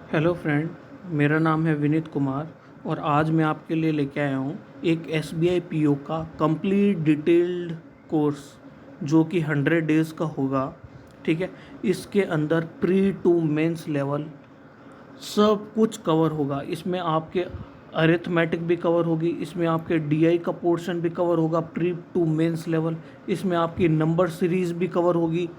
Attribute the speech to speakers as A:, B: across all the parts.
A: Hello friend, मेरा नाम है विनीत कुमार और आज मैं आपके लिए लेके आया हूँ एक S B I P O का कंप्लीट डिटेल्ड कोर्स जो कि 100 डेज़ का होगा। ठीक है। इसके अंदर प्री टू मेंस लेवल सब कुछ कवर होगा। इसमें आपके अरिथमेटिक भी कवर होगी, इसमें आपके डीआई का पोर्शन भी कवर होगा प्री टू मेंस लेवल। इसमें आपकी नंबर सीरीज़ भी कवर होगी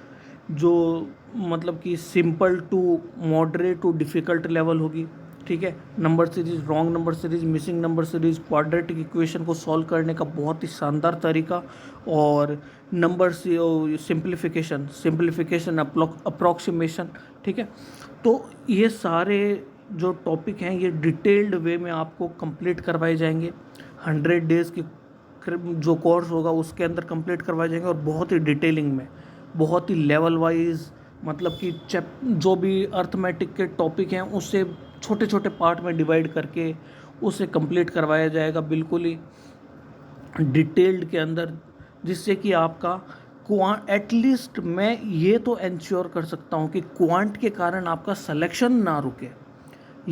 A: जो मतलब कि simple to moderate to difficult level होगी। ठीक है। Number series, wrong number series, missing number series, quadratic equation को सॉल्व करने का बहुत ही शानदार तरीका, और नंबर सिंप्लीफिकेशन सिंप्लीफिकेशन अप्रॉक्सीमेशन। ठीक है। तो ये सारे जो टॉपिक हैं ये डिटेल्ड वे में आपको कंप्लीट करवाए जाएंगे। 100 डेज़ की जो कोर्स होगा उसके अंदर कंप्लीट करवाए जाएंगे, और बहुत ही डिटेलिंग में, बहुत ही लेवल वाइज, मतलब कि जो भी अर्थमेटिक के टॉपिक हैं उससे छोटे छोटे पार्ट में डिवाइड करके उसे कंप्लीट करवाया जाएगा बिल्कुल ही डिटेल्ड के अंदर, जिससे कि आपका एटलीस्ट मैं ये तो इंश्योर कर सकता हूँ कि क्वांट के कारण आपका सिलेक्शन ना रुके।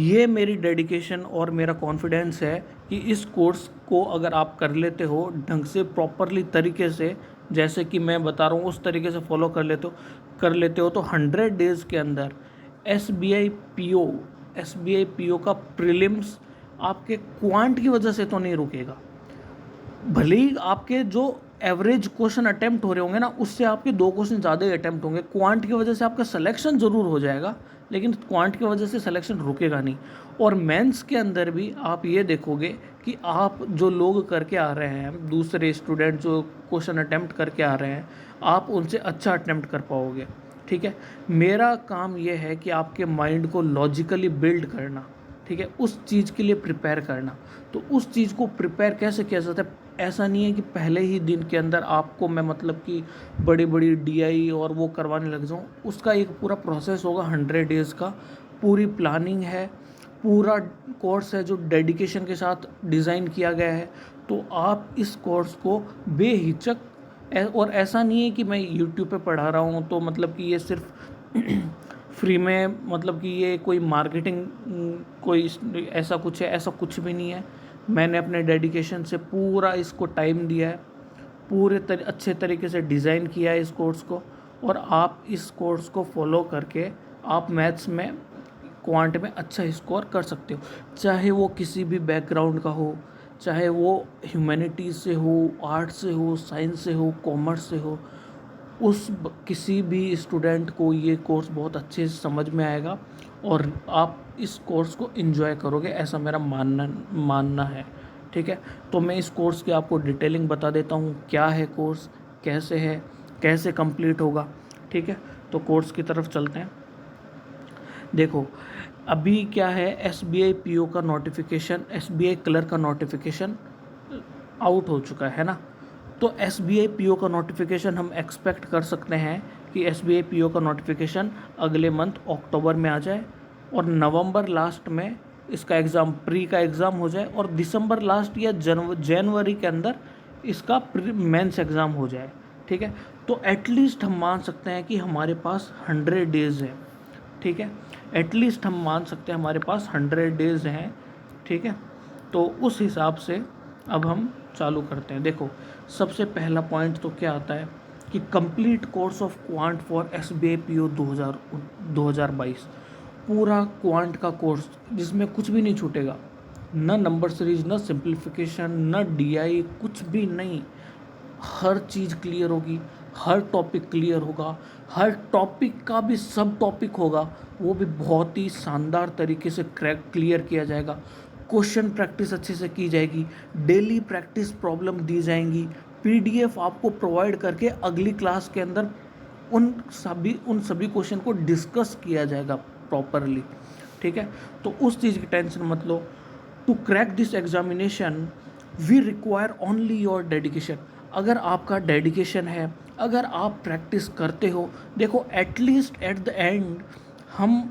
A: ये मेरी डेडिकेशन और मेरा कॉन्फिडेंस है कि इस कोर्स को अगर आप कर लेते हो ढंग से, प्रॉपरली तरीके से, जैसे कि मैं बता रहा हूँ उस तरीके से फॉलो कर लेते हो तो 100 डेज़ के अंदर S B I P O का प्रीलिम्स आपके क्वांट की वजह से तो नहीं रुकेगा। भले ही आपके जो एवरेज क्वेश्चन अटेम्प्ट हो रहे होंगे ना, उससे आपके 2 क्वेश्चन ज़्यादा ही अटेम्प्ट होंगे, क्वांट की वजह से आपका सिलेक्शन ज़रूर हो जाएगा, लेकिन क्वांट की वजह से सिलेक्शन रुकेगा नहीं। और मेंस के अंदर भी आप ये देखोगे कि आप जो लोग करके आ रहे हैं, दूसरे स्टूडेंट जो क्वेश्चन अटेम्प्ट करके आ रहे हैं, आप उनसे अच्छा अटेम्प्ट कर पाओगे। ठीक है। मेरा काम ये है कि आपके माइंड को लॉजिकली बिल्ड करना, ठीक है, उस चीज़ के लिए प्रिपेयर करना। तो उस चीज़ को प्रिपेयर कैसे किया जाता है? ऐसा नहीं है कि पहले ही दिन के अंदर आपको मैं मतलब कि बड़ी बड़ी डीआई और वो करवाने लग जाऊँ। उसका एक पूरा प्रोसेस होगा 100 डेज़ का, पूरी प्लानिंग है, पूरा कोर्स है जो डेडिकेशन के साथ डिज़ाइन किया गया है। तो आप इस कोर्स को बेहिचक और ऐसा नहीं है कि मैं यूट्यूब पे पढ़ा रहा हूँ तो मतलब कि ये सिर्फ फ्री में, मतलब कि ये कोई मार्केटिंग कोई ऐसा कुछ है, ऐसा कुछ भी नहीं है। मैंने अपने डेडिकेशन से पूरा इसको टाइम दिया है, अच्छे तरीके से डिज़ाइन किया है इस कोर्स को, और आप इस कोर्स को फॉलो करके आप मैथ्स में, क्वांट में अच्छा स्कोर कर सकते हो। चाहे वो किसी भी बैकग्राउंड का हो, चाहे वो ह्यूमैनिटीज़ से हो, आर्ट से हो, साइंस से हो, कॉमर्स से हो, किसी भी स्टूडेंट को ये कोर्स बहुत अच्छे से समझ में आएगा और आप इस कोर्स को एंजॉय करोगे, ऐसा मेरा मानना है। ठीक है। तो मैं इस कोर्स की आपको डिटेलिंग बता देता हूँ, क्या है कोर्स, कैसे है, कैसे कंप्लीट होगा। ठीक है। तो कोर्स की तरफ चलते हैं। देखो, अभी क्या है, S B I P O का notification, S B I clerk का नोटिफिकेशन आउट हो चुका है ना। तो S B I P O का नोटिफिकेशन हम एक्सपेक्ट कर सकते हैं कि S B I P O का नोटिफिकेशन अगले मंथ अक्टूबर में आ जाए, और नवंबर लास्ट में इसका एग्ज़ाम, प्री का एग्ज़ाम हो जाए, और दिसंबर लास्ट या जनवरी के अंदर इसका मेंस एग्ज़ाम हो जाए। ठीक है। तो एटलीस्ट हम मान सकते हैं कि हमारे पास 100 डेज़ है। ठीक है। एटलीस्ट हम मान सकते हैं हमारे पास 100 डेज़ हैं। ठीक है। तो उस हिसाब से अब हम चालू करते हैं। देखो, सबसे पहला पॉइंट तो क्या आता है कि complete course of quant for S B I P O 2022, पूरा क्वांट का कोर्स जिसमें कुछ भी नहीं छूटेगा, न नंबर सीरीज, न सिंप्लीफिकेशन, न डीआई, कुछ भी नहीं। हर चीज़ क्लियर होगी, हर टॉपिक क्लियर होगा, हर टॉपिक का भी सब टॉपिक होगा, वो भी बहुत ही शानदार तरीके से क्लियर किया जाएगा। क्वेश्चन प्रैक्टिस अच्छे से की जाएगी, डेली प्रैक्टिस प्रॉब्लम दी जाएंगी, पीडीएफ आपको प्रोवाइड करके अगली क्लास के अंदर उन सभी क्वेश्चन को डिस्कस किया जाएगा प्रॉपरली। ठीक है। तो उस चीज़ की टेंशन मत लो। To crack this examination we require only your dedication. अगर आपका डेडिकेशन है, अगर आप प्रैक्टिस करते हो, देखो एटलीस्ट एट द एंड हम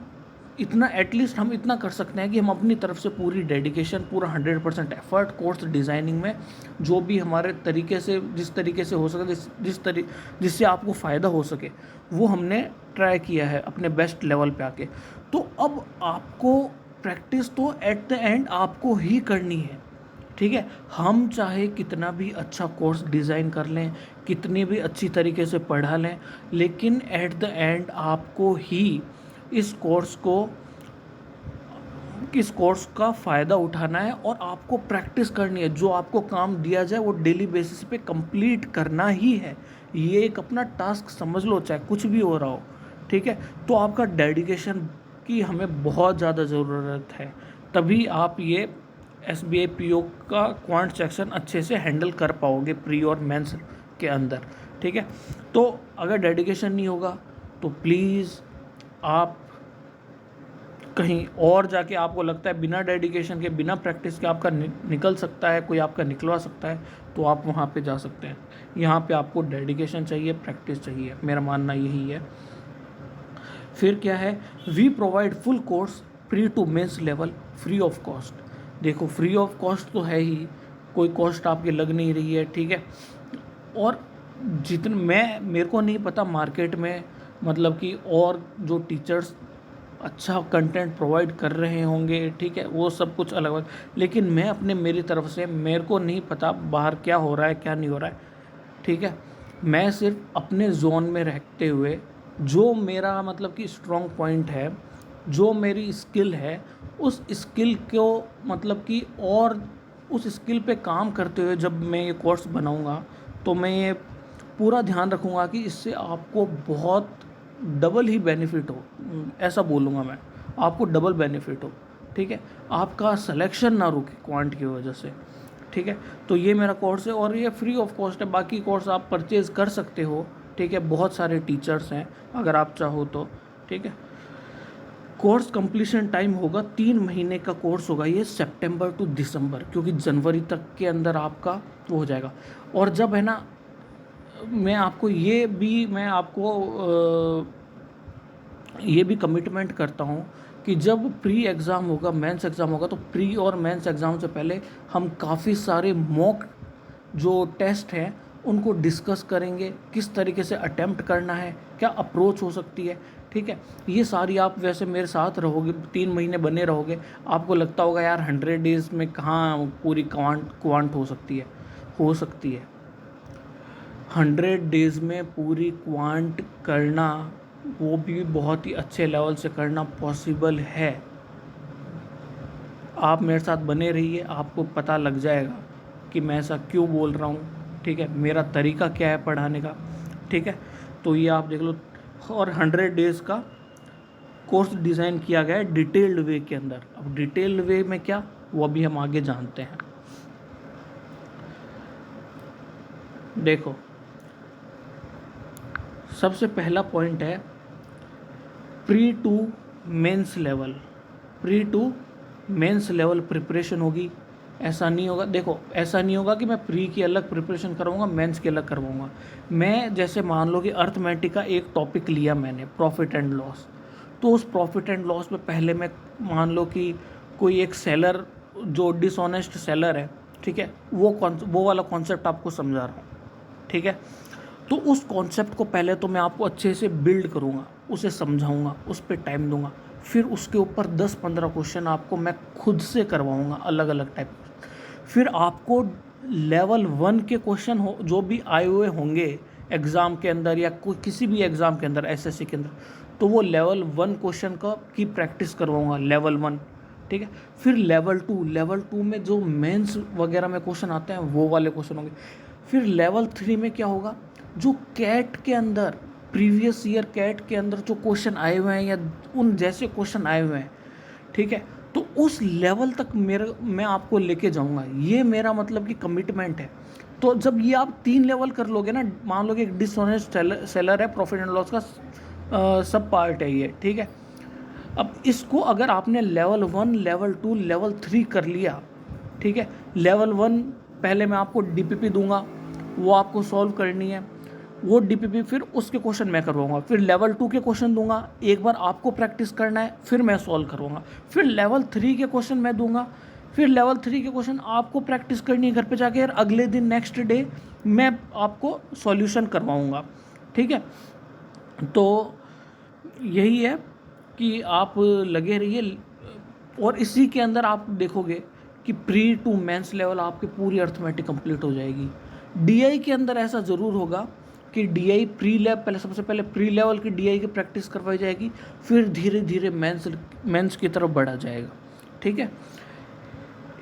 A: इतना कर सकते हैं कि हम अपनी तरफ से पूरी डेडिकेशन, पूरा 100% एफर्ट कोर्स डिज़ाइनिंग में जो भी हमारे तरीके से, जिस तरीके से हो सके, जिससे आपको फ़ायदा हो सके, वो हमने ट्राई किया है अपने बेस्ट लेवल पे आके, तो अब आपको प्रैक्टिस तो एट द एंड आपको ही करनी है, ठीक है। हम चाहे कितना भी अच्छा कोर्स डिज़ाइन कर लें, कितनी भी अच्छी तरीके से पढ़ा लें, लेकिन एट द एंड आपको ही इस कोर्स का फ़ायदा उठाना है और आपको प्रैक्टिस करनी है। जो आपको काम दिया जाए वो डेली बेसिस पे कंप्लीट करना ही है। ये एक अपना टास्क समझ लो, चाहे कुछ भी हो रहा हो, ठीक है। तो आपका डेडिकेशन की हमें बहुत ज़्यादा ज़रूरत है, तभी आप ये SBI PO का क्वांट सेक्शन अच्छे से हैंडल कर पाओगे प्री और मेंस के अंदर, ठीक है। तो अगर डेडिकेशन नहीं होगा तो प्लीज़ आप कहीं और जाके, आपको लगता है बिना डेडिकेशन के, बिना प्रैक्टिस के आपका निकल सकता है, कोई आपका निकलवा सकता है, तो आप वहाँ पे जा सकते हैं। यहाँ पे आपको डेडिकेशन चाहिए, प्रैक्टिस चाहिए, मेरा मानना यही है। फिर क्या है, we provide full course pre to mains level free of cost. देखो फ्री ऑफ कॉस्ट तो है ही, कोई कॉस्ट आपकी लग नहीं रही है, ठीक है। और मेरे को नहीं पता मार्केट में मतलब कि और जो टीचर्स अच्छा कंटेंट प्रोवाइड कर रहे होंगे, ठीक है, वो सब कुछ अलग अलग, लेकिन मैं मेरी तरफ से मेरे को नहीं पता बाहर क्या हो रहा है क्या नहीं हो रहा है, ठीक है। मैं सिर्फ अपने जोन में रहते हुए जो मेरा मतलब कि स्ट्रॉन्ग पॉइंट है, जो मेरी स्किल है, उस स्किल को मतलब कि और उस स्किल पे काम करते हुए जब मैं ये कोर्स बनाऊंगा तो मैं ये पूरा ध्यान रखूंगा कि इससे आपको बहुत डबल ही बेनिफिट हो, ऐसा बोलूँगा मैं, आपको डबल बेनिफिट हो, ठीक है। आपका सिलेक्शन ना रुके क्वांट की वजह से, ठीक है। तो ये मेरा कोर्स है और ये फ्री ऑफ कॉस्ट है। बाकी कोर्स आप परचेज़ कर सकते हो, ठीक है, बहुत सारे टीचर्स हैं अगर आप चाहो तो, ठीक है। कोर्स कंप्लीशन टाइम होगा 3 महीने का कोर्स होगा ये, सितंबर टू दिसंबर, क्योंकि जनवरी तक के अंदर आपका वो हो जाएगा। और जब है ना, मैं आपको ये भी कमिटमेंट करता हूँ कि जब प्री एग्ज़ाम होगा, मेंस एग्ज़ाम होगा, तो प्री और मेंस एग्ज़ाम से पहले हम काफ़ी सारे मॉक जो टेस्ट हैं उनको डिस्कस करेंगे, किस तरीके से अटेम्प्ट करना है, क्या अप्रोच हो सकती है, ठीक है। ये सारी आप वैसे मेरे साथ रहोगे, 3 महीने बने रहोगे, आपको लगता होगा यार 100 डेज़ में कहाँ पूरी क्वांट हो सकती है 100 डेज़ में पूरी क्वांट करना, वो भी बहुत ही अच्छे लेवल से करना पॉसिबल है। आप मेरे साथ बने रहिए, आपको पता लग जाएगा कि मैं ऐसा क्यों बोल रहा हूँ, ठीक है, मेरा तरीका क्या है पढ़ाने का, ठीक है। तो ये आप देख लो, और 100 डेज़ का कोर्स डिज़ाइन किया गया है डिटेल्ड वे के अंदर। अब डिटेल्ड वे में क्या, वो अभी हम आगे जानते हैं। देखो सबसे पहला पॉइंट है pre to mains level preparation होगी। ऐसा नहीं होगा, देखो ऐसा नहीं होगा कि मैं प्री की अलग प्रिपरेशन करवाऊंगा, मेंस की अलग करवाऊंगा। मैं जैसे मान लो कि अर्थमेटिक का एक टॉपिक लिया मैंने, प्रॉफिट एंड लॉस, तो उस प्रॉफिट एंड लॉस में पहले मैं मान लो कि कोई एक सेलर जो डिसऑनेस्ट सेलर है, ठीक है, वो वाला कॉन्सेप्ट आपको समझा रहा हूँ, ठीक है। तो उस कॉन्सेप्ट को पहले तो मैं आपको अच्छे से बिल्ड करूँगा, उसे समझाऊँगा, उस पर टाइम दूंगा, फिर उसके ऊपर 10-15 क्वेश्चन आपको मैं खुद से करवाऊँगा अलग अलग टाइप। फिर आपको लेवल 1 के क्वेश्चन हो जो भी आए हुए होंगे एग्ज़ाम के अंदर या कोई किसी भी एग्ज़ाम के अंदर, SSC के अंदर, तो वो लेवल 1 क्वेश्चन की प्रैक्टिस करवाऊँगा, लेवल 1, ठीक है। फिर लेवल 2 में जो मेंस वगैरह में क्वेश्चन आते हैं वो वाले क्वेश्चन होंगे। फिर लेवल 3 में क्या होगा, जो कैट के अंदर प्रीवियस ईयर कैट के अंदर जो क्वेश्चन आए हुए हैं या उन जैसे क्वेश्चन आए हुए हैं, ठीक है, तो उस लेवल तक मैं आपको लेके जाऊंगा। ये मेरा मतलब कि कमिटमेंट है। तो जब ये आप 3 लेवल कर लोगे ना, मान लो कि एक डिसऑनेस्ट सेलर है, प्रॉफिट एंड लॉस का सब पार्ट है ये, ठीक है। अब इसको अगर आपने लेवल 1, लेवल 2, लेवल 3 कर लिया, ठीक है, लेवल 1 पहले मैं आपको DPP दूंगा, वो आपको सॉल्व करनी है, वो DPP फिर उसके क्वेश्चन मैं करवाऊंगा। फिर लेवल 2 के क्वेश्चन दूंगा, एक बार आपको प्रैक्टिस करना है, फिर मैं सॉल्व करवाऊंगा। फिर लेवल 3 के क्वेश्चन मैं दूंगा, फिर लेवल 3 के क्वेश्चन आपको प्रैक्टिस करनी है घर पे जाके, और अगले दिन नेक्स्ट डे मैं आपको सॉल्यूशन करवाऊंगा, ठीक है। तो यही है कि आप लगे रहिए, और इसी के अंदर आप देखोगे कि प्री टू मेंस लेवल आपकी पूरी अर्थमेटिक कंप्लीट हो जाएगी। डीआई के अंदर ऐसा ज़रूर होगा कि डीआई प्री लेवल, पहले सबसे पहले प्री लेवल की डीआई की प्रैक्टिस करवाई जाएगी, फिर धीरे धीरे मेंस की तरफ बढ़ा जाएगा। ठीक है,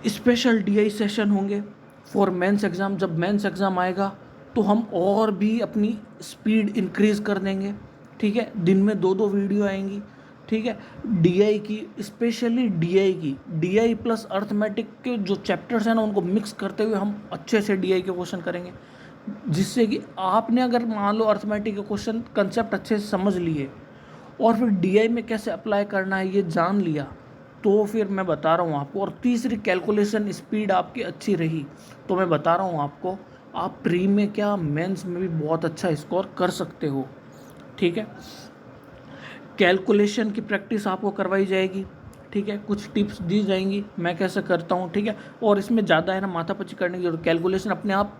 A: स्पेशल डीआई सेशन होंगे फॉर मेंस एग्ज़ाम। जब मेंस एग्ज़ाम आएगा तो हम और भी अपनी स्पीड इंक्रीज़ कर देंगे। ठीक है, दिन में 2-2 वीडियो आएंगी। ठीक है, डीआई की, स्पेशली डीआई प्लस अर्थमेटिक के जो चैप्टर्स हैं ना, उनको मिक्स करते हुए हम अच्छे से डीआई के क्वेश्चन करेंगे, जिससे कि आपने अगर मान लो अर्थमेटिक के क्वेश्चन कंसेप्ट अच्छे से समझ लिए और फिर डीआई में कैसे अप्लाई करना है ये जान लिया, तो फिर मैं बता रहा हूँ आपको, और तीसरी कैलकुलेशन स्पीड आपकी अच्छी रही, तो मैं बता रहा हूँ आपको, आप प्री में क्या मेंस में भी बहुत अच्छा स्कोर कर सकते हो। ठीक है, कैलकुलेशन की प्रैक्टिस आपको करवाई जाएगी। ठीक है, कुछ टिप्स दी जाएंगी मैं कैसे करता हूँ। ठीक है, और इसमें ज़्यादा है ना माथापच्ची करने की जरूरत, कैलकुलेशन अपने आप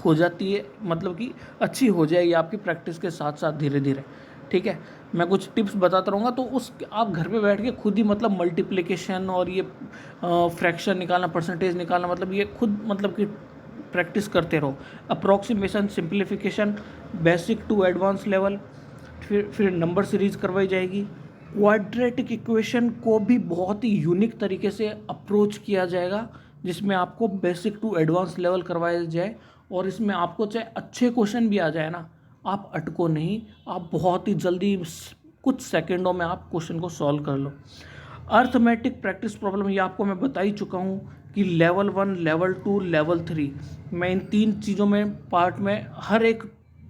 A: हो जाती है, मतलब कि अच्छी हो जाएगी आपकी प्रैक्टिस के साथ साथ धीरे धीरे। ठीक है, मैं कुछ टिप्स बताता रहूँगा, तो उस आप घर पे बैठ के खुद ही मतलब मल्टीप्लिकेशन और ये फ्रैक्शन निकालना, परसेंटेज निकालना, मतलब ये खुद मतलब कि प्रैक्टिस करते रहो। Approximation, simplification, basic to advance level, फिर नंबर सीरीज करवाई जाएगी। क्वाड्रेटिक इक्वेशन को भी बहुत ही यूनिक तरीके से अप्रोच किया जाएगा, जिसमें आपको बेसिक टू एडवांस लेवल करवाया जाए, और इसमें आपको चाहे अच्छे क्वेश्चन भी आ जाए ना, आप अटको नहीं, आप बहुत ही जल्दी कुछ सेकंडों में आप क्वेश्चन को सॉल्व कर लो। अर्थमेटिक प्रैक्टिस प्रॉब्लम, ये आपको मैं बता ही चुका हूँ कि लेवल 1, लेवल 2, लेवल 3, मैं इन 3 चीज़ों में पार्ट में हर एक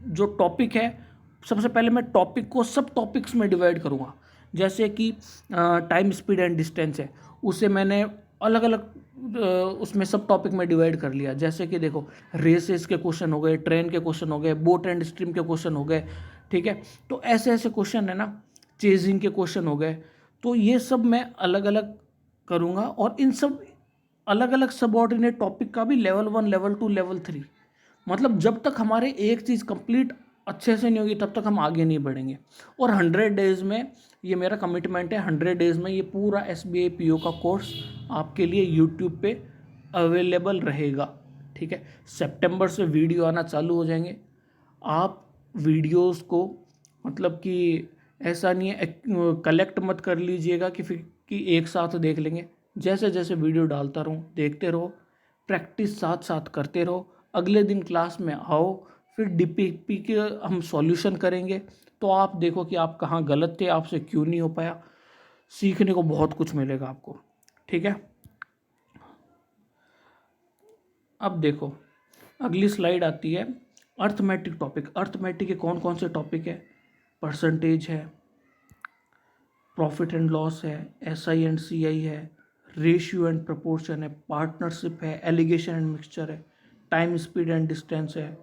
A: जो टॉपिक है, सबसे पहले मैं टॉपिक को सब टॉपिक्स में डिवाइड करूँगा। जैसे कि टाइम, स्पीड एंड डिस्टेंस है, उसे मैंने अलग अलग उसमें सब टॉपिक में डिवाइड कर लिया। जैसे कि देखो, रेसेस के क्वेश्चन हो गए, ट्रेन के क्वेश्चन हो गए, बोट एंड स्ट्रीम के क्वेश्चन हो गए। ठीक है, तो ऐसे ऐसे क्वेश्चन है ना, चेजिंग के क्वेश्चन हो गए, तो ये सब मैं अलग अलग करूँगा, और इन सब अलग अलग सबऑर्डिनेट टॉपिक का भी लेवल 1, लेवल 2, लेवल 3, मतलब जब तक हमारे एक चीज़ कंप्लीट अच्छे से नहीं होगी तब तक हम आगे नहीं बढ़ेंगे। और 100 डेज़ में, ये मेरा कमिटमेंट है, 100 डेज़ में ये पूरा SBI PO का कोर्स आपके लिए यूट्यूब पे अवेलेबल रहेगा। ठीक है, सितंबर से वीडियो आना चालू हो जाएंगे। आप वीडियोस को मतलब कि ऐसा नहीं है कलेक्ट मत कर लीजिएगा कि फिर कि एक साथ देख लेंगे। जैसे जैसे वीडियो डालता रहूँ, देखते रहो, प्रैक्टिस साथ साथ करते रहो। अगले दिन क्लास में आओ, फिर DPP के हम सॉल्यूशन करेंगे, तो आप देखो कि आप कहाँ गलत थे, आपसे क्यों नहीं हो पाया। सीखने को बहुत कुछ मिलेगा आपको। ठीक है, अब देखो अगली स्लाइड आती है अर्थमेटिक टॉपिक। अर्थमेटिक के कौन कौन से टॉपिक है? परसेंटेज है, प्रॉफिट एंड लॉस है, SI एंड CI है, रेशियो एंड प्रपोर्शन है, पार्टनरशिप है, एलिगेशन एंड मिक्सचर है, टाइम, स्पीड एंड डिस्टेंस है,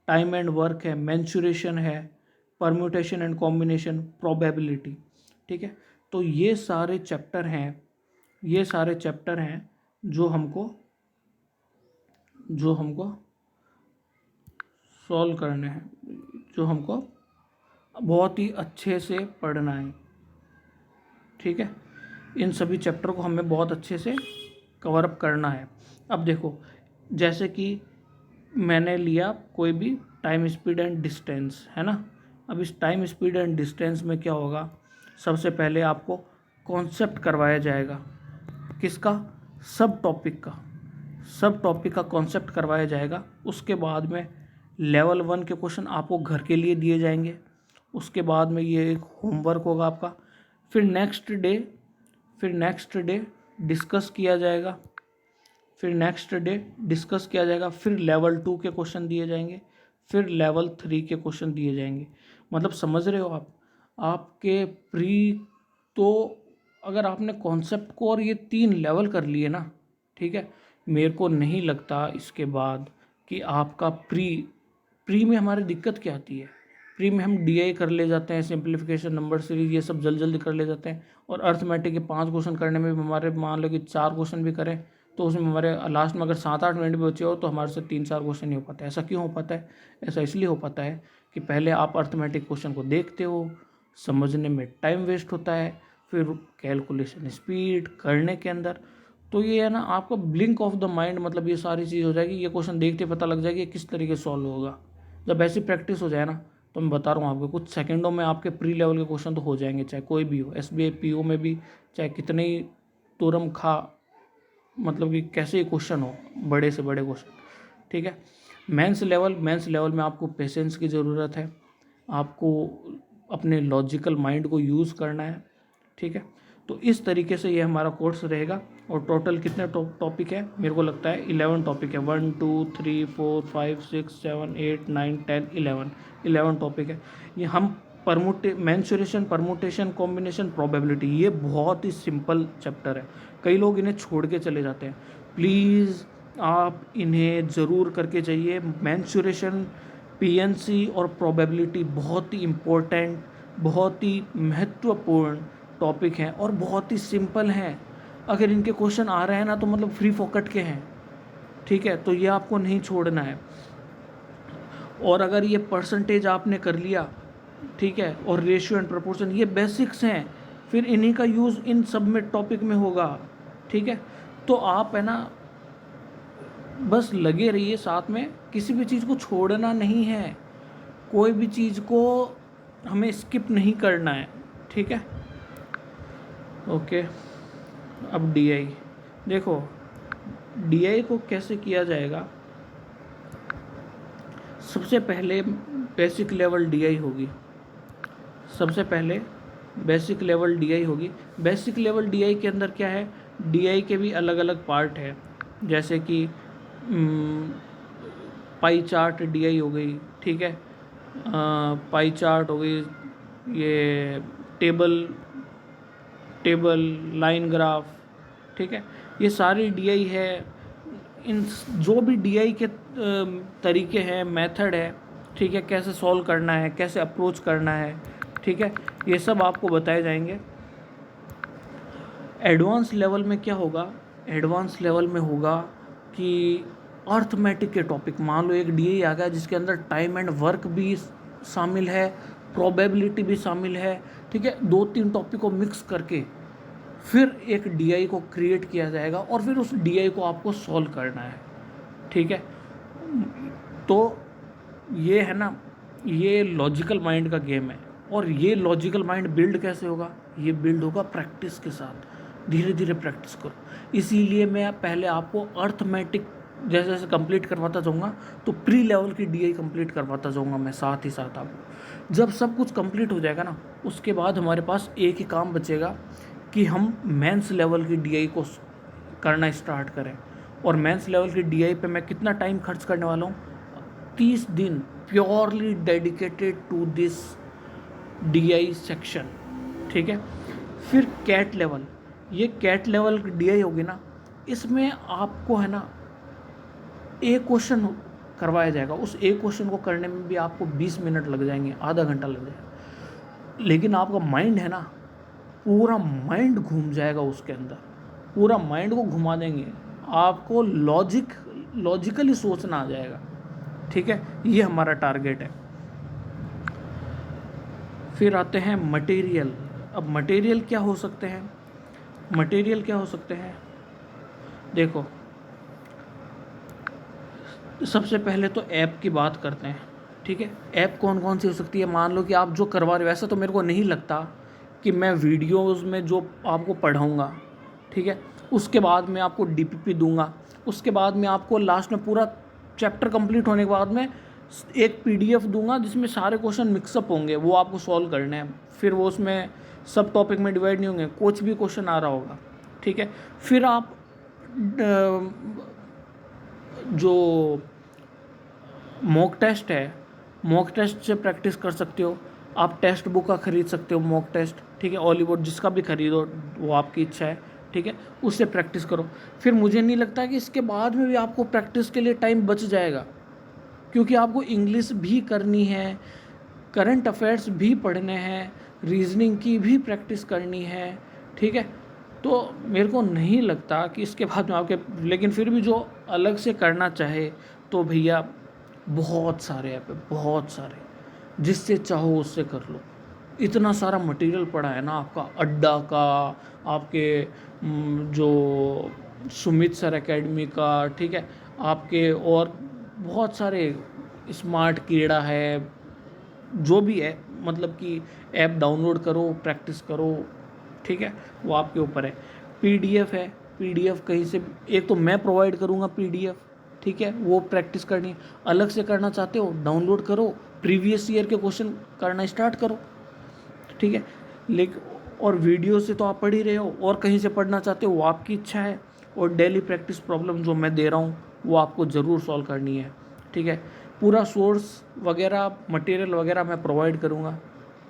A: टाइम एंड वर्क है, मेंसुरेशन है, परम्यूटेशन एंड कॉम्बिनेशन, प्रोबेबिलिटी। ठीक है, तो ये सारे चैप्टर हैं, ये सारे चैप्टर हैं जो हमको सॉल्व करने हैं, जो हमको बहुत ही अच्छे से पढ़ना है। ठीक है, इन सभी चैप्टर को हमें बहुत अच्छे से कवर अप करना है। अब देखो, जैसे कि मैंने लिया कोई भी टाइम, स्पीड एंड डिस्टेंस, है ना। अब इस टाइम, स्पीड एंड डिस्टेंस में क्या होगा, सबसे पहले आपको कॉन्सेप्ट करवाया जाएगा। किसका? सब टॉपिक का कॉन्सेप्ट करवाया जाएगा। उसके बाद में लेवल 1 के क्वेश्चन आपको घर के लिए दिए जाएंगे। उसके बाद में ये एक होमवर्क होगा आपका। फिर नेक्स्ट डे डिस्कस किया जाएगा। फिर लेवल 2 के क्वेश्चन दिए जाएंगे। फिर लेवल 3 के क्वेश्चन दिए जाएंगे। मतलब समझ रहे हो आप, आपके प्री, तो अगर आपने कॉन्सेप्ट को और ये 3 लेवल कर लिए ना, ठीक है, मेरे को नहीं लगता इसके बाद कि आपका प्री में हमारी दिक्कत क्या आती है। प्री में हम DI कर ले जाते हैं, सिंप्लीफिकेशन, नंबर सीरीज, ये सब जल्दी जल्दी कर ले जाते हैं, और अर्थमेटिक के 5 क्वेश्चन करने में भी हमारे, मान लो कि 4 क्वेश्चन भी करें तो उसमें हमारे लास्ट में अगर 7-8 मिनट भी बचे हो तो हमारे से 3-4 क्वेश्चन नहीं हो पाता है। ऐसा क्यों हो पाता है? ऐसा इसलिए हो पाता है कि पहले आप अर्थमेटिक क्वेश्चन को देखते हो, समझने में टाइम वेस्ट होता है, फिर कैलकुलेशन स्पीड करने के अंदर। तो ये है ना आपका ब्लिंक ऑफ द माइंड, मतलब ये सारी चीज़ हो जाएगी, ये क्वेश्चन देखते पता लग जाएगी किस तरीके से सॉल्व होगा। जब ऐसी प्रैक्टिस हो जाए ना, तो मैं बता रहा हूँ आपको कुछ सेकंडों में आपके प्री लेवल के क्वेश्चन तो हो जाएंगे, चाहे कोई भी हो, SBI PO में भी, चाहे कितने ही तुरम खा मतलब कि कैसे ही क्वेश्चन हो, बड़े से बड़े क्वेश्चन। ठीक है। मेंस लेवल में आपको पेशेंस की ज़रूरत है, आपको अपने लॉजिकल माइंड को यूज़ करना है। ठीक है। तो इस तरीके से ये हमारा कोर्स रहेगा। और टोटल कितने टॉपिक है, मेरे को लगता है 11 टॉपिक है। 1 2 3 4 5 6 7 8 9 10 11 टॉपिक है। ये हम मेंसुरेशन, परमुटेशन, कॉम्बिनेशन, प्रोबेबिलिटी, ये बहुत ही सिंपल चैप्टर है। कई लोग इन्हें छोड़ के चले जाते हैं। प्लीज़ आप इन्हें ज़रूर करके जाइए। मेंसुरेशन, PNC और प्रोबेबिलिटी बहुत ही इम्पोर्टेंट, बहुत ही महत्वपूर्ण टॉपिक हैं और बहुत ही सिंपल हैं। अगर इनके क्वेश्चन आ रहे हैं ना तो मतलब फ्री फोकट के हैं। ठीक है। तो ये आपको नहीं छोड़ना है। और अगर ये परसेंटेज आपने कर लिया, ठीक है, और रेशियो एंड प्रोपोर्शन, ये बेसिक्स हैं, फिर इन्हीं का यूज़ इन सब में टॉपिक में होगा। ठीक है। तो आप है ना बस लगे रहिए साथ में, किसी भी चीज़ को छोड़ना नहीं है, कोई भी चीज़ को हमें स्किप नहीं करना है। ठीक है। ओके। अब DI देखो, DI को कैसे किया जाएगा। सबसे पहले बेसिक लेवल DI होगी। सबसे पहले बेसिक लेवल DI होगी। बेसिक लेवल DI के अंदर क्या है, DI के भी अलग अलग पार्ट है, जैसे कि पाई चार्ट DI हो गई। ठीक है। पाई चार्ट हो गई, ये टेबल लाइन ग्राफ। ठीक है। ये सारी DI है। इन जो भी DI के तरीके हैं, मेथड है, ठीक है, कैसे सॉल्व करना है, कैसे अप्रोच करना है, ठीक है, ये सब आपको बताए जाएंगे। एडवांस लेवल में क्या होगा, एडवांस लेवल में होगा कि अर्थमेटिक के टॉपिक, मान लो एक DI आ गया जिसके अंदर टाइम एंड वर्क भी शामिल है, प्रोबेबिलिटी भी शामिल है। ठीक है। 2-3 टॉपिक को मिक्स करके फिर एक DI को क्रिएट किया जाएगा और फिर उस DI को आपको सॉल्व करना है। ठीक है। तो ये है ना, ये लॉजिकल माइंड का गेम है। और ये लॉजिकल माइंड बिल्ड कैसे होगा, ये बिल्ड होगा प्रैक्टिस के साथ। धीरे धीरे प्रैक्टिस करो। इसीलिए मैं पहले आपको अर्थमेटिक जैसे जैसे कंप्लीट करवाता जाऊँगा, तो प्री लेवल की DI कंप्लीट करवाता जाऊँगा मैं साथ ही साथ आपको। जब सब कुछ कंप्लीट हो जाएगा ना, उसके बाद हमारे पास एक ही काम बचेगा कि हम मेंस लेवल की DI को करना स्टार्ट करें। और मेंस लेवल की DI पे मैं कितना टाइम खर्च करने वाला हूँ, 30 दिन purely dedicated to this DI section. ठीक है। फिर कैट लेवल, ये कैट लेवल की DI होगी ना, इसमें आपको है ना एक क्वेश्चन करवाया जाएगा। उस एक क्वेश्चन को करने में भी आपको 20 मिनट लग जाएंगे, आधा घंटा लग जाएगा। लेकिन आपका माइंड है ना, पूरा माइंड घूम जाएगा उसके अंदर, पूरा माइंड को घुमा देंगे, आपको लॉजिकली सोचना आ जाएगा। ठीक है। ये हमारा टारगेट है। फिर आते हैं मटेरियल। अब मटेरियल क्या हो सकते हैं, मटेरियल क्या हो सकते हैं, देखो सबसे पहले तो ऐप की बात करते हैं। ठीक है। ऐप कौन कौन सी हो सकती है, मान लो कि आप जो करवा रहे हो, वैसे तो मेरे को नहीं लगता कि मैं वीडियोस में जो आपको पढ़ाऊँगा, ठीक है, उसके बाद मैं आपको DPP दूंगा, उसके बाद में आपको लास्ट में पूरा चैप्टर कंप्लीट होने के बाद में एक PDF दूंगा जिसमें सारे क्वेश्चन मिक्सअप होंगे, वो आपको सॉल्व करने हैं। फिर वो उसमें सब टॉपिक में डिवाइड नहीं होंगे, कुछ भी क्वेश्चन आ रहा होगा। ठीक है। फिर आप जो मॉक टेस्ट है, मॉक टेस्ट से प्रैक्टिस कर सकते हो। आप टेक्स्ट बुक का ख़रीद सकते हो, मॉक टेस्ट। ठीक है। ऑलीवुड जिसका भी खरीदो, वो आपकी इच्छा है। ठीक है। उससे प्रैक्टिस करो। फिर मुझे नहीं लगता कि इसके बाद में भी आपको प्रैक्टिस के लिए टाइम बच जाएगा, क्योंकि आपको इंग्लिश भी करनी है, करंट अफेयर्स भी पढ़ने हैं, रीजनिंग की भी प्रैक्टिस करनी है। ठीक है। तो मेरे को नहीं लगता कि इसके बाद में आपके, लेकिन फिर भी जो अलग से करना चाहे तो भैया बहुत सारे ऐप है, बहुत सारे, जिससे चाहो उससे कर लो। इतना सारा मटेरियल पड़ा है ना, आपका अड्डा का, आपके जो सुमित सर एकेडमी का, ठीक है, आपके और बहुत सारे, स्मार्ट कीड़ा है, जो भी है, मतलब कि ऐप डाउनलोड करो, प्रैक्टिस करो, ठीक है, वो आपके ऊपर है। पीडीएफ है, पीडीएफ कहीं से, एक तो मैं प्रोवाइड करूँगा पीडीएफ, ठीक है, वो प्रैक्टिस करनी है। अलग से करना चाहते हो डाउनलोड करो, प्रीवियस ईयर के क्वेश्चन करना स्टार्ट करो, ठीक है। लेकिन और वीडियो से तो आप पढ़ ही रहे हो, और कहीं से पढ़ना चाहते हो वो आपकी इच्छा है। और डेली प्रैक्टिस प्रॉब्लम जो मैं दे रहा हूँ वो आपको ज़रूर सॉल्व करनी है, ठीक है। पूरा सोर्स वगैरह, मटेरियल वगैरह मैं प्रोवाइड करूँगा,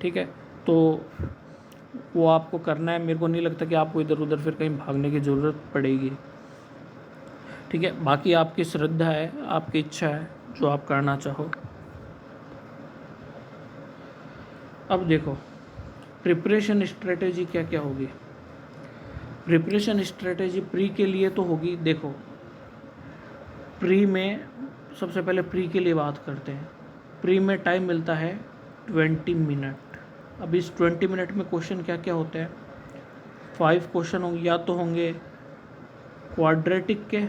A: ठीक है। तो वो आपको करना है, मेरे को नहीं लगता कि आपको इधर उधर फिर कहीं भागने की ज़रूरत पड़ेगी, ठीक है। बाकी आपकी श्रद्धा है, आपकी इच्छा है, जो आप करना चाहो। अब देखो प्रिपरेशन स्ट्रेटेजी क्या क्या होगी। प्रिपरेशन स्ट्रेटेजी प्री के लिए तो होगी। देखो प्री में सबसे पहले प्री के लिए बात करते हैं। प्री में टाइम मिलता है 20 मिनट। अब इस 20 मिनट में क्वेश्चन क्या क्या होते हैं? 5 क्वेश्चन होंगे, या तो होंगे क्वाड्रेटिक के,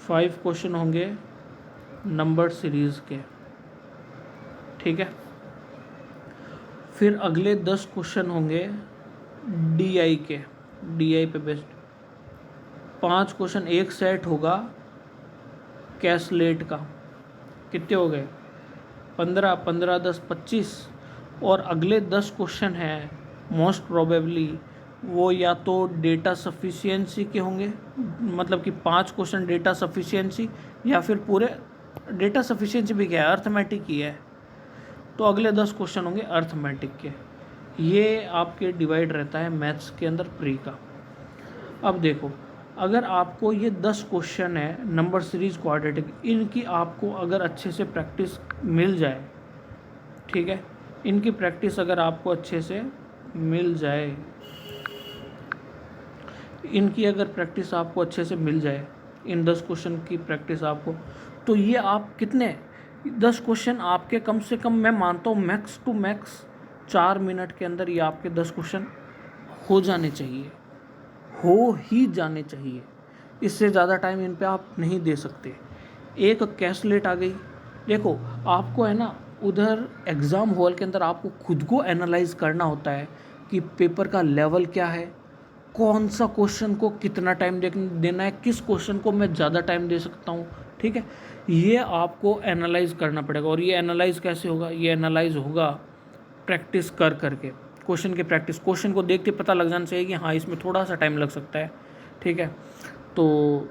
A: 5 क्वेश्चन होंगे नंबर सीरीज़ के, ठीक है। फिर अगले 10 क्वेश्चन होंगे डीआई के, डीआई पे बेस्ड। 5 क्वेश्चन एक सेट होगा कैसलेट का। कितने हो गए? 15, 15, 10, 25। और अगले 10 क्वेश्चन हैं मोस्ट प्रोबेबली वो या तो डेटा सफिशिएंसी के होंगे, मतलब कि 5 क्वेश्चन डेटा सफिशिएंसी, या फिर पूरे डेटा सफिशिएंसी भी क्या है, अर्थमेटिक ही है, तो अगले 10 क्वेश्चन होंगे अर्थमेटिक के। ये आपके डिवाइड रहता है मैथ्स के अंदर प्री का। अब देखो अगर आपको ये 10 क्वेश्चन है नंबर सीरीज़ क्वाड्रेटिक, इनकी आपको अगर अच्छे से प्रैक्टिस मिल जाए, ठीक है, इनकी प्रैक्टिस अगर आपको अच्छे से मिल जाए, इनकी अगर प्रैक्टिस आपको अच्छे से मिल जाए, इन 10 क्वेश्चन की प्रैक्टिस आपको, तो ये आप कितने 10 क्वेश्चन आपके कम से कम, मैं मानता हूँ मैक्स टू मैक्स 4 मिनट के अंदर ये आपके 10 क्वेश्चन हो जाने चाहिए, हो ही जाने चाहिए। इससे ज़्यादा टाइम इन पे आप नहीं दे सकते। एक कैसलेट आ गई। देखो आपको है ना, उधर एग्ज़ाम हॉल के अंदर आपको खुद को एनालाइज करना होता है कि पेपर का लेवल क्या है, कौन सा क्वेश्चन को कितना टाइम देना है, किस क्वेश्चन को मैं ज़्यादा टाइम दे सकता हूँ, ठीक है। ये आपको एनालाइज करना पड़ेगा। और ये एनालाइज कैसे होगा? ये एनालाइज होगा प्रैक्टिस कर करके, क्वेश्चन की प्रैक्टिस। क्वेश्चन को देख के पता लग जाना चाहिए कि हाँ इसमें थोड़ा सा टाइम लग सकता है, ठीक है। तो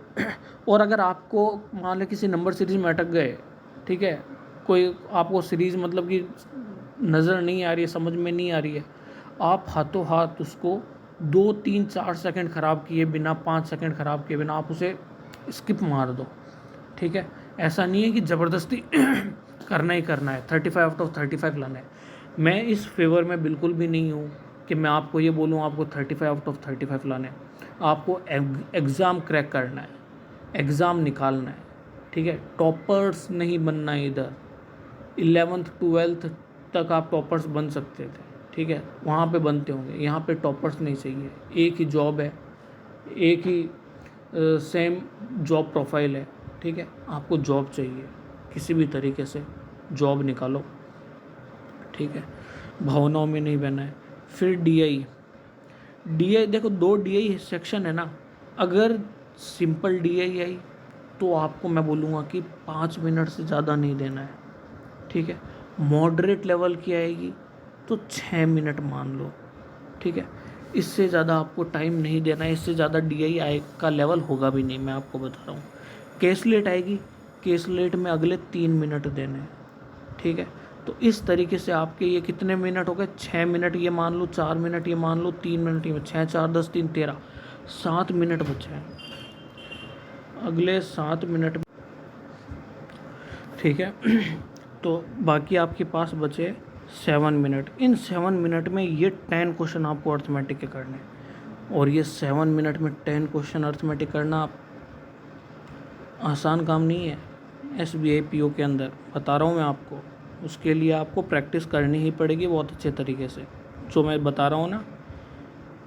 A: और अगर आपको मान लो किसी नंबर सीरीज़ में अटक गए, ठीक है, कोई आपको सीरीज़ मतलब कि नज़र नहीं आ रही है, समझ में नहीं आ रही है, आप हाथों हाथ उसको 2, 3, 4 सेकंड ख़राब किए बिना, 5 सेकंड ख़राब किए बिना आप उसे स्किप मार दो, ठीक है। ऐसा नहीं है कि ज़बरदस्ती करना ही करना है, 35 आउट ऑफ 35 लाना है। मैं इस फेवर में बिल्कुल भी नहीं हूँ कि मैं आपको ये बोलूँ आपको 35 आउट ऑफ 35 लाने हैं। आपको एग्ज़ाम क्रैक करना है, एग्ज़ाम निकालना है, ठीक है। टॉपर्स नहीं बनना है इधर। 11th 12th तक आप टॉपर्स बन सकते थे, ठीक है, वहाँ पे बनते होंगे, यहाँ पे टॉपर्स नहीं चाहिए। एक ही जॉब है, एक ही सेम जॉब प्रोफाइल है, ठीक है। आपको जॉब चाहिए, किसी भी तरीके से जॉब निकालो, ठीक है, भावनाओं में नहीं बहना है। फिर डीआई देखो 2 डीआई सेक्शन है ना। अगर सिंपल डीआई आई तो आपको मैं बोलूँगा कि 5 मिनट से ज़्यादा नहीं देना है, ठीक है। मॉडरेट लेवल की आएगी तो 6 मिनट मान लो, ठीक है। इससे ज़्यादा आपको टाइम नहीं देना है, इससे ज़्यादा डीआई का लेवल होगा भी नहीं, मैं आपको बता रहा हूँ। केसलेट आएगी, केसलेट में अगले 3 मिनट देने हैं, ठीक है। तो इस तरीके से आपके ये कितने मिनट हो गए? 6 मिनट ये मान लो, 4 मिनट ये मान लो, 3 मिनट ये, 6, 4, 10, 3, 13, 7 मिनट बचे हैं। अगले 7 मिनट, ठीक है। तो बाकी आपके पास बचे 7 मिनट। इन 7 मिनट में ये 10 क्वेश्चन आपको अर्थमेटिक के करने हैं। और ये 7 मिनट में 10 क्वेश्चन अर्थमेटिक करना आसान काम नहीं है। SBI PO के अंदर बता रहा हूँ मैं आपको, उसके लिए आपको प्रैक्टिस करनी ही पड़ेगी बहुत अच्छे तरीके से। जो मैं बता रहा हूँ ना,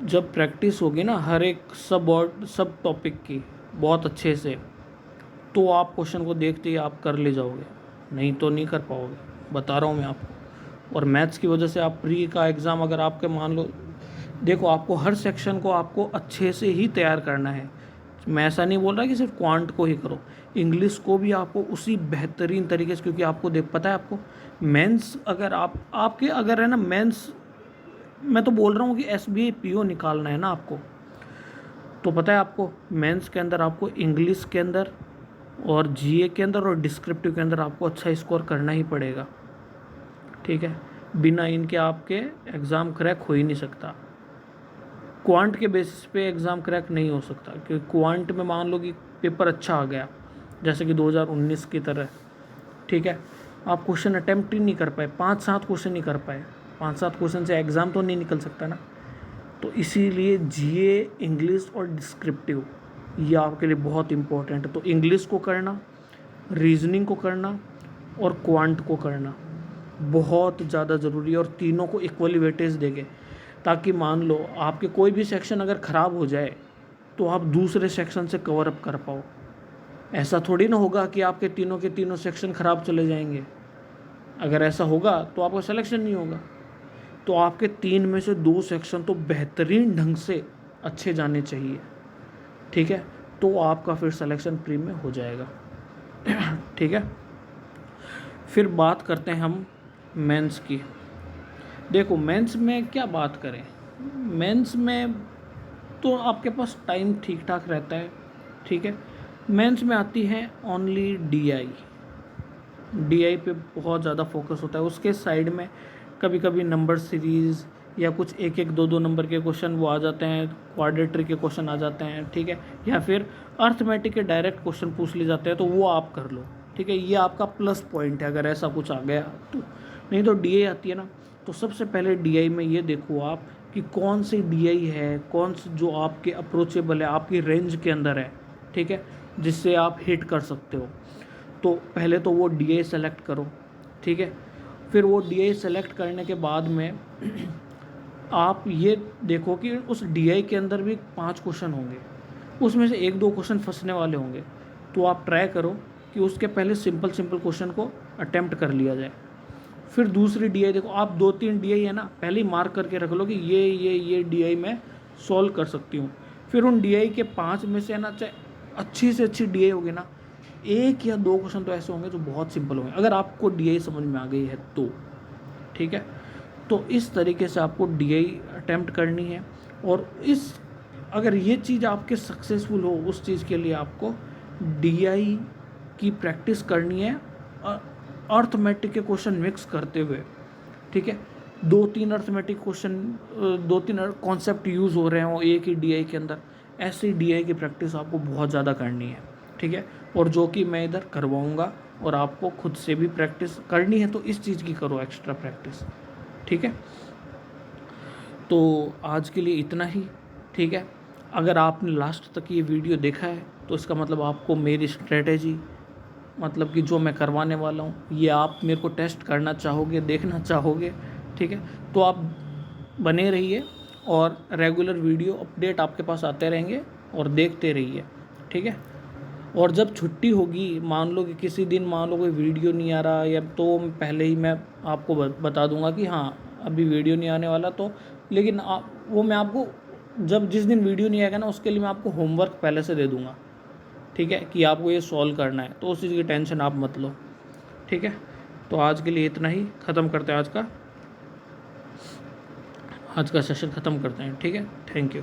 A: जब प्रैक्टिस होगी ना हर एक सब टॉपिक की बहुत अच्छे से, तो आप क्वेश्चन को देखते ही आप कर ले जाओगे, नहीं तो नहीं कर पाओगे, बता रहा हूँ मैं आपको। और मैथ्स की वजह से आप प्री का एग्ज़ाम अगर आपके मान लो, देखो आपको हर सेक्शन को आपको अच्छे से ही तैयार करना है। मैं ऐसा नहीं बोल रहा कि सिर्फ क्वांट को ही करो, इंग्लिश को भी आपको उसी बेहतरीन तरीके से, क्योंकि आपको देख पता है आपको मेंस अगर आपके अगर है ना मेंस, मैं तो बोल रहा हूँ कि SBI PO निकालना है ना आपको, तो पता है आपको मेंस के अंदर आपको इंग्लिश के अंदर और GA के अंदर और डिस्क्रिप्टिव के अंदर आपको अच्छा स्कोर करना ही पड़ेगा, ठीक है। बिना इनके आपके एग्ज़ाम क्रैक हो ही नहीं सकता। क्वांट के बेसिस पे एग्ज़ाम क्रैक नहीं हो सकता, क्योंकि क्वांट में मान लो कि पेपर अच्छा आ गया जैसे कि 2019 की तरह, ठीक है, आप क्वेश्चन अटैम्प्ट ही नहीं कर पाए, 5-7 क्वेश्चन नहीं कर पाए, 5-7 क्वेश्चन से एग्ज़ाम तो नहीं निकल सकता ना। तो इसीलिए GA, इंग्लिश और डिस्क्रिप्टिव ये आपके लिए बहुत इम्पोर्टेंट है। तो इंग्लिश को करना, रीजनिंग को करना और क्वांट को करना बहुत ज़्यादा ज़रूरी है, और तीनों को इक्वली वेटेज देंगे, ताकि मान लो आपके कोई भी सेक्शन अगर ख़राब हो जाए तो आप दूसरे सेक्शन से कवर अप कर पाओ। ऐसा थोड़ी ना होगा कि आपके तीनों के तीनों सेक्शन ख़राब चले जाएंगे। अगर ऐसा होगा तो आपका सिलेक्शन नहीं होगा। तो आपके 3 में से 2 सेक्शन तो बेहतरीन ढंग से अच्छे जाने चाहिए, ठीक है, तो आपका फिर सिलेक्शन प्री में हो जाएगा। ठीक है, फिर बात करते हैं हम मेंस की। देखो मेंस में क्या बात करें, मेंस में तो आपके पास टाइम ठीक ठाक रहता है, ठीक है। मेंस में आती है ओनली DI पे बहुत ज़्यादा फोकस होता है। उसके साइड में कभी कभी नंबर सीरीज़ या कुछ 1-1, 2-2 नंबर के क्वेश्चन वो आ जाते हैं, क्वाड्रेटिक के क्वेश्चन आ जाते हैं, ठीक है, या फिर अर्थमेटिक के डायरेक्ट क्वेश्चन पूछ लिए जाते हैं, तो वो आप कर लो, ठीक है। ये आपका प्लस पॉइंट है अगर ऐसा कुछ आ गया तो। नहीं तो DI आती है ना, तो सबसे पहले DI में ये देखो आप कि कौन सी DI है, कौन सी जो आपके अप्रोचेबल है, आपकी रेंज के अंदर है, ठीक है, जिससे आप हिट कर सकते हो। तो पहले तो वो DI सेलेक्ट करो, ठीक है। फिर वो DI सेलेक्ट करने के बाद में आप ये देखो कि उस DI के अंदर भी 5 क्वेश्चन होंगे, उसमें से 1-2 क्वेश्चन फंसने वाले होंगे, तो आप ट्राई करो कि उसके पहले सिंपल क्वेश्चन को अटेम्प्ट कर लिया जाए। फिर दूसरी DI देखो, आप 2-3 DI है ना पहले ही मार्क करके रख लो कि ये DI मैं सॉल्व कर सकती हूँ। फिर उन DI के 5 में से है ना, चाहे अच्छी से अच्छी DI होगी ना, 1 या 2 क्वेश्चन तो ऐसे होंगे जो बहुत सिंपल होंगे, अगर आपको DI समझ में आ गई है तो, ठीक है। तो इस तरीके से आपको DI अटेम्प्ट करनी है। और इस अगर ये चीज़ आपके सक्सेसफुल हो, उस चीज़ के लिए आपको DI की प्रैक्टिस करनी है, अर्थमेटिक के क्वेश्चन मिक्स करते हुए, ठीक है। 2-3 अर्थमेटिक क्वेश्चन, 2-3 कॉन्सेप्ट यूज़ हो रहे हों एक ही DI के अंदर, ऐसी DI की प्रैक्टिस आपको बहुत ज़्यादा करनी है, ठीक है। और जो कि मैं इधर करवाऊँगा, और आपको खुद से भी प्रैक्टिस करनी है तो इस चीज़ की करो एक्स्ट्रा प्रैक्टिस, ठीक है। तो आज के लिए इतना ही, ठीक है। अगर आपने लास्ट तक ये वीडियो देखा है तो इसका मतलब आपको मेरी स्ट्रेटेजी, मतलब कि जो मैं करवाने वाला हूँ, ये आप मेरे को टेस्ट करना चाहोगे, देखना चाहोगे, ठीक है। तो आप बने रहिए और रेगुलर वीडियो अपडेट आपके पास आते रहेंगे और देखते रहिए, ठीक है। और जब छुट्टी होगी, मान लो कि किसी दिन मान लो कोई वीडियो नहीं आ रहा, या तो पहले ही मैं आपको बता दूंगा कि हाँ अभी वीडियो नहीं आने वाला, तो लेकिन वो मैं आपको जब जिस दिन वीडियो नहीं आएगा ना, उसके लिए मैं आपको होमवर्क पहले से दे दूंगा, ठीक है, कि आपको ये सॉल्व करना है, तो उस चीज़ की टेंशन आप मत लो, ठीक है। तो आज के लिए इतना ही, ख़त्म करते हैं आज का सेशन ख़त्म करते हैं, ठीक है। Thank you.